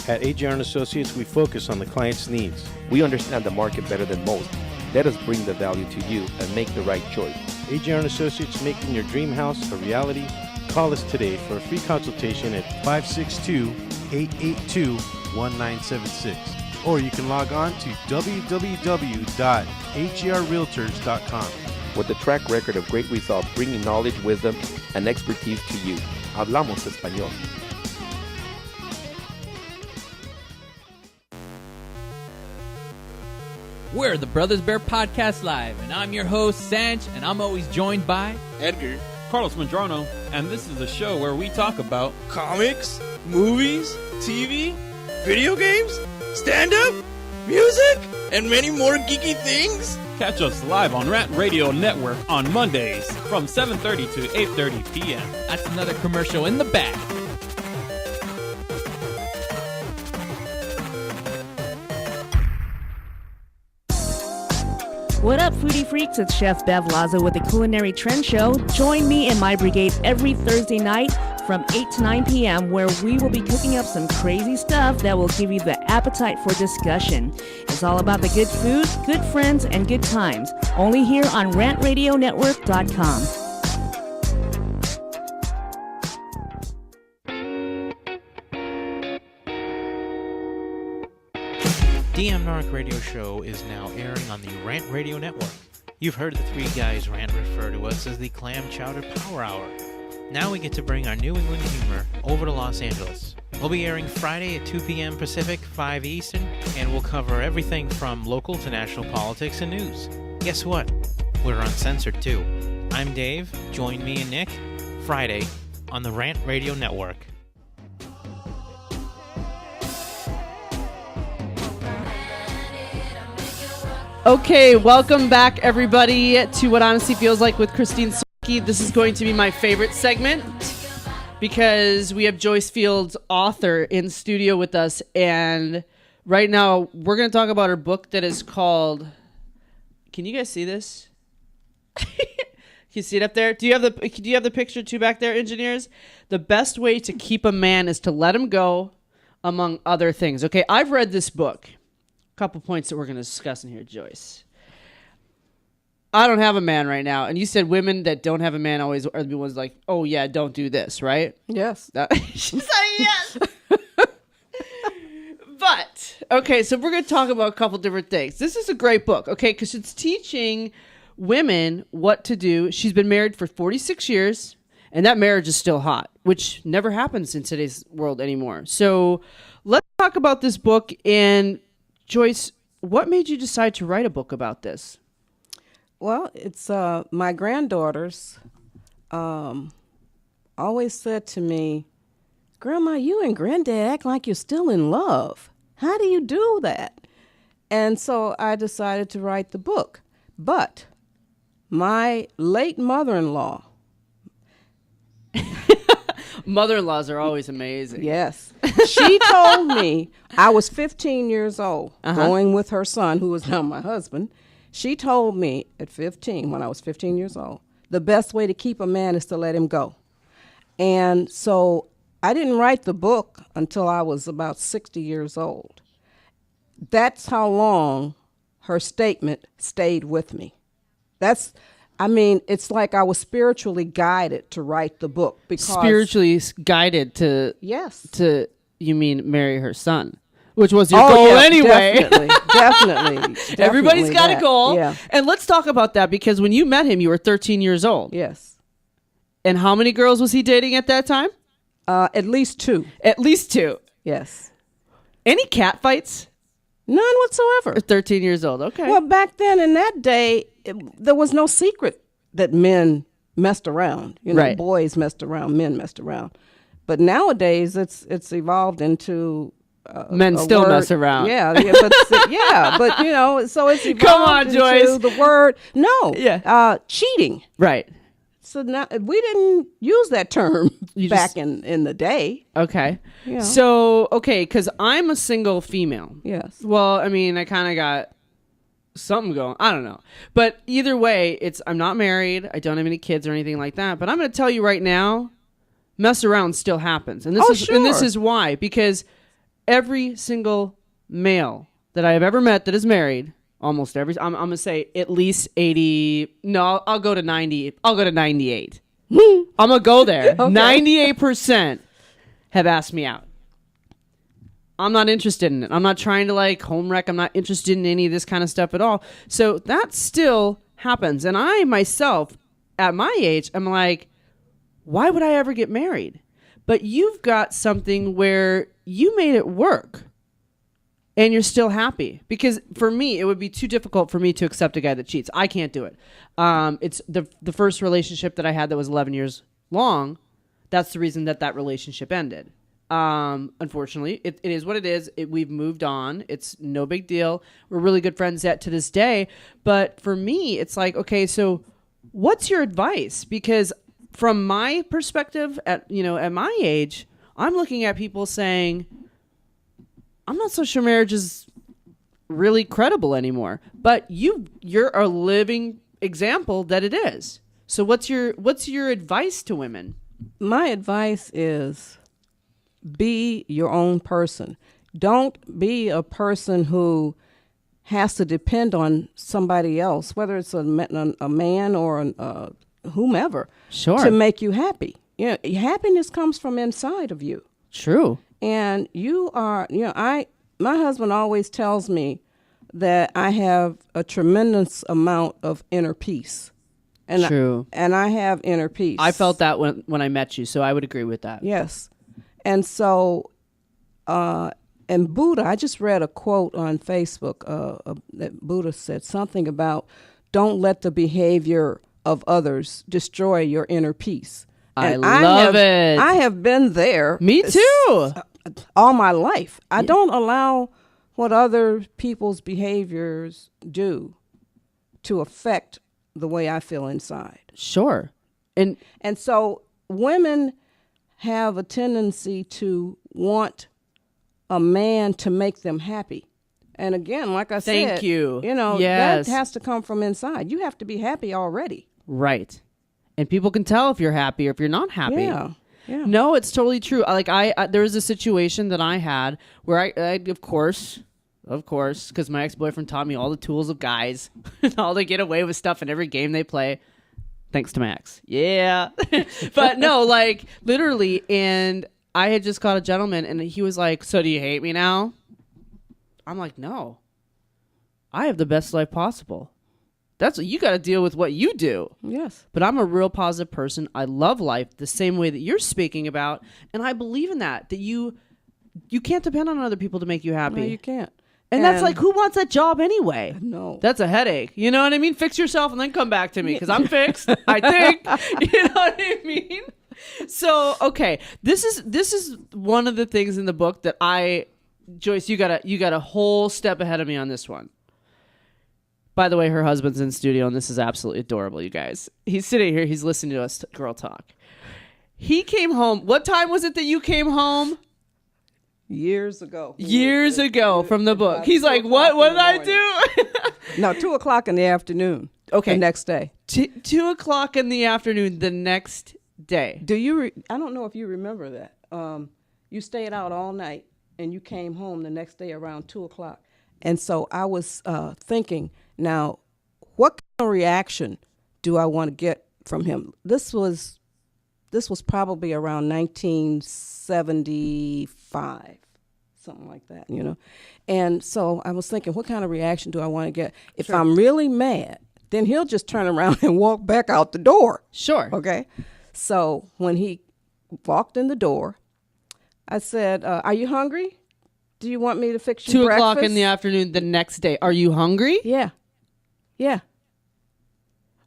At AJR & Associates, we focus on the client's needs. We understand the market better than most. Let us bring the value to you and make the right choice. AJR & Associates, making your dream house a reality. Call us today for a free consultation at 562-882-1976. Or you can log on to www.agrrealtors.com. With a track record of great results, bringing knowledge, wisdom, and expertise to you. Hablamos Español. We're the Brothers Bear Podcast Live, and I'm your host, Sanch, and I'm always joined by Edgar, Carlos Madrano, and this is a show where we talk about comics, movies, TV, video games, stand-up, music, and many more geeky things. Catch us live on Rant Radio Network on Mondays from 7:30 to 8:30 p.m. That's another commercial in the back. What up, foodie freaks? It's Chef Bev Lazo with the Culinary Trend Show. Join me and my brigade every Thursday night from 8 to 9 p.m. where we will be cooking up some crazy stuff that will give you the appetite for discussion. It's all about the good food, good friends, and good times. Only here on RantRadioNetwork.com. DM Narc Radio Show is now airing on the Rant Radio Network. You've heard the three guys Rant refer to us as the Clam Chowder Power Hour. Now we get to bring our New England humor over to Los Angeles. We'll be airing Friday at 2 p.m. Pacific, 5 Eastern, and we'll cover everything from local to national politics and news. Guess what? We're uncensored too. I'm Dave. Join me and Nick Friday on the Rant Radio Network. Okay, welcome back, everybody, to What Honesty Feels Like with Christine Sawicky. This is going to be my favorite segment because we have Joyce Fields, author, in studio with us. And right now, we're going to talk about her book that is called... Can you guys see this? Can you see it up there? Do you have the picture too back there, engineers? The best way to keep a man is to let him go, among other things. Okay, I've read this book. Couple points that we're going to discuss in here, Joyce. I don't have a man right now, and you said women that don't have a man always are the ones like, oh yeah, don't do this, right? Yes. She's like, yes. But, okay, so we're going to talk about a couple different things. This is a great book, okay, because it's teaching women what to do. She's been married for 46 years, and that marriage is still hot, which never happens in today's world anymore. So let's talk about this book. And Joyce, what made you decide to write a book about this? Well, it's my granddaughters always said to me, Grandma, you and Granddad act like you're still in love. How do you do that? And so I decided to write the book. But my late mother-in-law... Mother-in-laws are always amazing. Yes. She told me, I was 15 years old, going with her son, who is now my husband. She told me at 15, when I was 15 years old, the best way to keep a man is to let him go. And so I didn't write the book until I was about 60 years old. That's how long her statement stayed with me. I mean, it's like I was spiritually guided to write the book because Spiritually guided to yes, to you mean marry her son, which was your goal anyway. Definitely. Everybody's got that. a goal. Yeah. And let's talk about that because when you met him, you were 13 years old. Yes. And how many girls was he dating at that time? At least 2. At least 2. Yes. Any cat fights? None whatsoever. 13 years old. Okay. Well, back then in that day, there was no secret that men messed around. You know, Right. boys messed around, men messed around. But nowadays, it's evolved into men still word. mess around. Yeah, but you know, so it's evolved Come on, into Joyce. the word Yeah. cheating. Right. So now we didn't use that term back in the day. Okay. Yeah. So, okay, because I'm a single female. Yes. Well, I mean, I kind of got something going. I don't know. But either way, I'm not married. I don't have any kids or anything like that. But I'm going to tell you right now, mess around still happens. And this is why. Because every single male that I have ever met that is married, almost every, I'm going to say at least 80. No, I'll go to 90. I'll go to 98. I'm going to go there. Okay. 98% have asked me out. I'm not interested in it. I'm not trying to like home wreck. I'm not interested in any of this kind of stuff at all. So that still happens. And I myself, at my age, I'm like, why would I ever get married? But you've got something where you made it work. And you're still happy. Because for me, it would be too difficult for me to accept a guy that cheats. I can't do it. It's the first relationship that I had that was 11 years long. That's the reason that relationship ended. Unfortunately, it is what it is. We've moved on. It's no big deal. We're really good friends yet to this day. But for me, it's like, okay, so what's your advice? Because from my perspective, at my age, I'm looking at people saying, I'm not so sure marriage is really credible anymore. But you're a living example that it is. So what's your advice to women? My advice is be your own person. Don't be a person who has to depend on somebody else, whether it's a man or whomever, to make you happy. You know, happiness comes from inside of you. True. And you are, my husband always tells me that I have a tremendous amount of inner peace. And True. And I have inner peace. I felt that when I met you, so I would agree with that. Yes. And so, and Buddha, I just read a quote on Facebook that Buddha said something about don't let the behavior of others destroy your inner peace. And I love it. I have been there. Me too. All my life. I don't allow what other people's behaviors do to affect the way I feel inside. Sure. And so women have a tendency to want a man to make them happy. And again, like I said, Thank you. That has to come from inside. You have to be happy already. Right. And people can tell if you're happy or if you're not happy. Yeah. Yeah. No, it's totally true. Like there was a situation that I had where I of course, because my ex-boyfriend taught me all the tools of guys, how they get away with stuff in every game they play. Thanks to my ex. Yeah. But no, like literally. And I had just caught a gentleman and he was like, so do you hate me now? I'm like, no, I have the best life possible. That's what you got to deal with what you do. Yes. But I'm a real positive person. I love life the same way that you're speaking about. And I believe in that you can't depend on other people to make you happy. No, you can't. And that's like, who wants that job anyway? No. That's a headache. You know what I mean? Fix yourself and then come back to me because I'm fixed, I think. You know what I mean? So, okay. This is one of the things in the book that Joyce, you got a whole step ahead of me on this one. By the way, her husband's in studio, and this is absolutely adorable, you guys. He's sitting here. He's listening to us girl talk. He came home. What time was it that you came home? Years ago From the book. He's like, what did I do? No, 2:00 in the afternoon. Okay. The next day. 2:00 in the afternoon the next day. Do you? I don't know if you remember that. You stayed out all night, and you came home the next day around 2:00. And so I was thinking, now, what kind of reaction do I want to get from him? This was probably around 1975, something like that, you know. And so I was thinking, what kind of reaction do I want to get? If I'm really mad, then he'll just turn around and walk back out the door. Sure. Okay. So when he walked in the door, I said, are you hungry? Do you want me to fix you 2 breakfast? o'clock in the afternoon the next day. Are you hungry? Yeah. Yeah.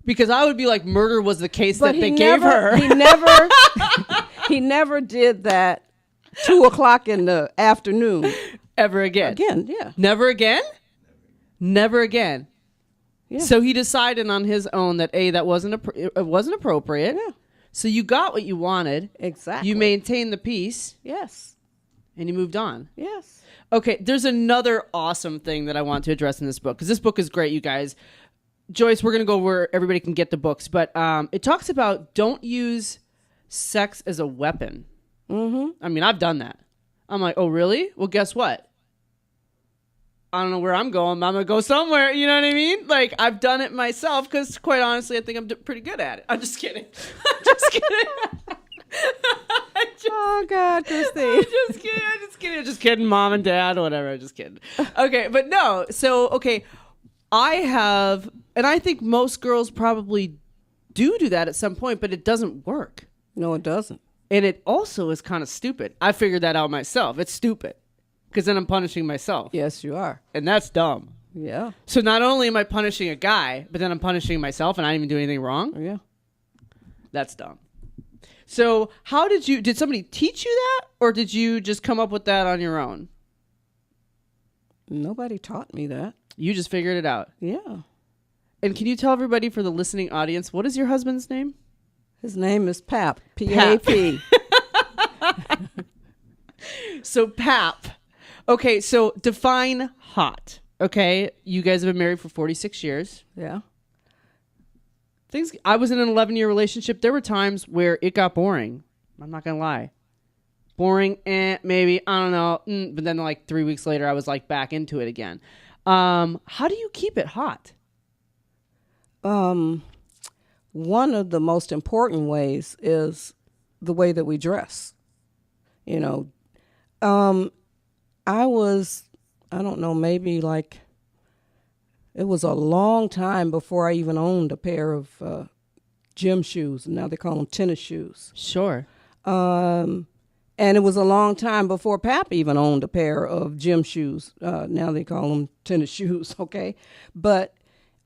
Because I would be like, murder was the case But that they gave her. He never did that 2 o'clock in the afternoon. Ever again. Again, yeah. Never again? Never again. Yeah. So he decided on his own that that wasn't appropriate. Yeah. So you got what you wanted. Exactly. You maintained the peace. Yes. And you moved on. Yes. Okay, there's another awesome thing that I want to address in this book, because this book is great, you guys. Joyce, we're going to go where everybody can get the books, but it talks about don't use sex as a weapon. Mm-hmm. I mean, I've done that. I'm like, oh, really? Well, guess what? I don't know where I'm going, but I'm going to go somewhere. You know what I mean? Like, I've done it myself because, quite honestly, I think I'm pretty good at it. I'm just kidding. I'm just kidding. Oh, God, Christine. I'm just kidding, Mom and Dad, whatever. I'm just kidding. Okay, but no. So, okay, I have, and I think most girls probably do that at some point, but it doesn't work. No, it doesn't. And it also is kind of stupid. I figured that out myself. It's stupid. Because then I'm punishing myself. Yes, you are. And that's dumb. Yeah. So not only am I punishing a guy, but then I'm punishing myself and I didn't even do anything wrong. Yeah. That's dumb. So did somebody teach you that? Or did you just come up with that on your own? Nobody taught me that. You just figured it out. Yeah. And can you tell everybody, for the listening audience, what is your husband's name? His name is Pap. P-A-P. So Pap. Okay, so define hot. Okay, you guys have been married for 46 years. Yeah. I was in an 11-year relationship. There were times where it got boring. I'm not going to lie. Boring, maybe. I don't know. But then like 3 weeks later, I was like back into it again. How do you keep it hot? One of the most important ways is the way that we dress. You know, I don't know, maybe like, it was a long time before I even owned a pair of gym shoes. Now they call them tennis shoes. Sure. And it was a long time before Pap even owned a pair of gym shoes. Now they call them tennis shoes, okay? But,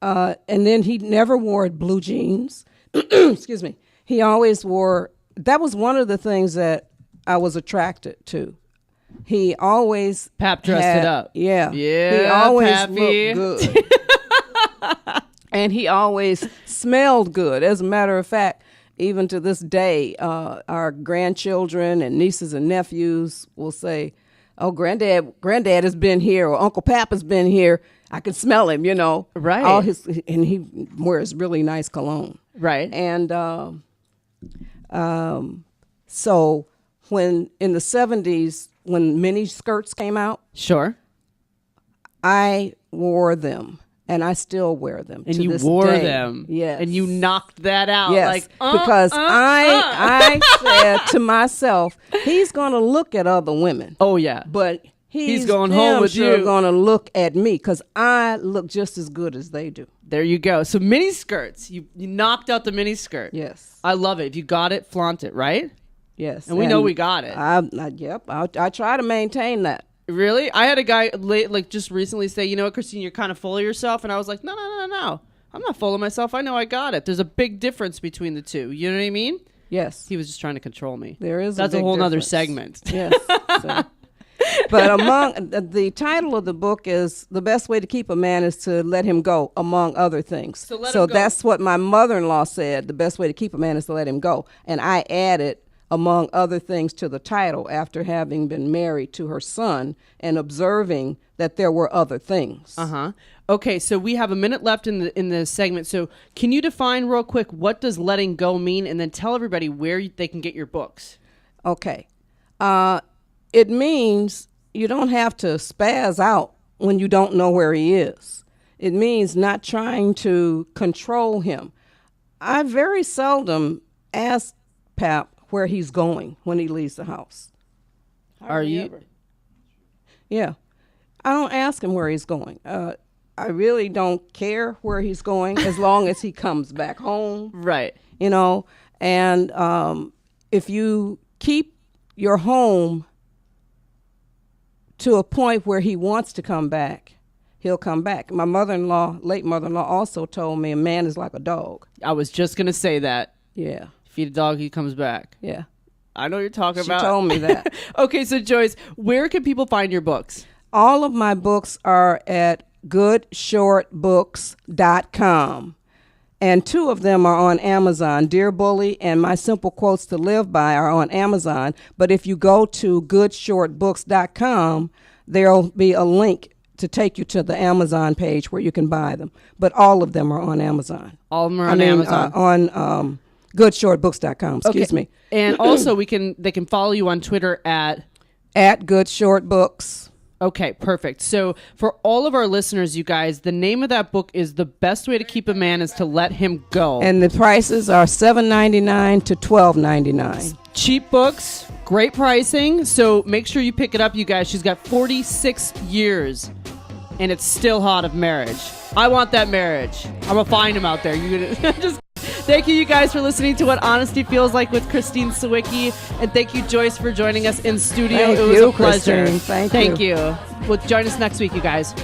and then he never wore blue jeans. Excuse me. He always wore, that was one of the things that I was attracted to. He always Pap dressed it up. Yeah. Yeah. He always Pappy. looked good. And he always smelled good. As a matter of fact, even to this day, our grandchildren and nieces and nephews will say, oh, granddad has been here, or Uncle Pap has been here. I can smell him, you know. Right. And he wears really nice cologne. Right. And so when in the 70s, when mini skirts came out, sure, I wore them, and I still wear them. And to you this wore day. them, yes, and you knocked that out, yes, like because I said to myself, he's going to look at other women. Oh yeah, but he's going home with you. Going to look at me because I look just as good as they do. There you go. So mini skirts, you knocked out the mini skirt. Yes, I love it. If you got it, flaunt it, right? Yes, and we know we got it. I try to maintain that. Really? I had a guy just recently say, you know what, Christine, you're kind of full of yourself. And I was like, no. I'm not full of myself. I know I got it. There's a big difference between the two. You know what I mean? Yes. He was just trying to control me. There is That's a a big whole nother difference. segment. Yes. So. But the title of the book is The Best Way to Keep a Man is to Let Him Go, among other things. So that's what my mother-in-law said. The best way to keep a man is to let him go. And I added, among other things, to the title after having been married to her son and observing that there were other things. Uh-huh. Okay, so we have a minute left in the segment. So can you define real quick, what does letting go mean? And then tell everybody where they can get your books. Okay. It means you don't have to spaz out when you don't know where he is. It means not trying to control him. I very seldom ask Pap where he's going when he leaves the house. Are you? Ever. Yeah. I don't ask him where he's going. I really don't care where he's going as long as he comes back home. Right. You know, and if you keep your home to a point where he wants to come back, he'll come back. My mother-in-law, late mother-in-law, also told me a man is like a dog. I was just going to say that. Yeah. Feed a dog, he comes back. Yeah. I know what you're talking about. She told me that. Okay, so Joyce, where can people find your books? All of my books are at goodshortbooks.com. And 2 of them are on Amazon. Dear Bully and My Simple Quotes to Live By are on Amazon. But if you go to goodshortbooks.com, there'll be a link to take you to the Amazon page where you can buy them. But all of them are on Amazon. All of them are on Amazon. On goodshortbooks.com, excuse me. And also they can follow you on Twitter at goodshortbooks. Okay, perfect. So for all of our listeners, you guys, the name of that book is The Best Way to Keep a Man is to Let Him Go. And the prices are $7.99 to $12.99. Cheap books, great pricing. So make sure you pick it up, you guys. She's got 46 years, and it's still hot of marriage. I want that marriage. I'm going to find him out there. You're gonna just... Thank you guys for listening to What Honesty Feels Like with Christine Sawicky. And thank you, Joyce, for joining us in studio. Thank it was you, a pleasure. Christine. Thank you. Well, join us next week, you guys.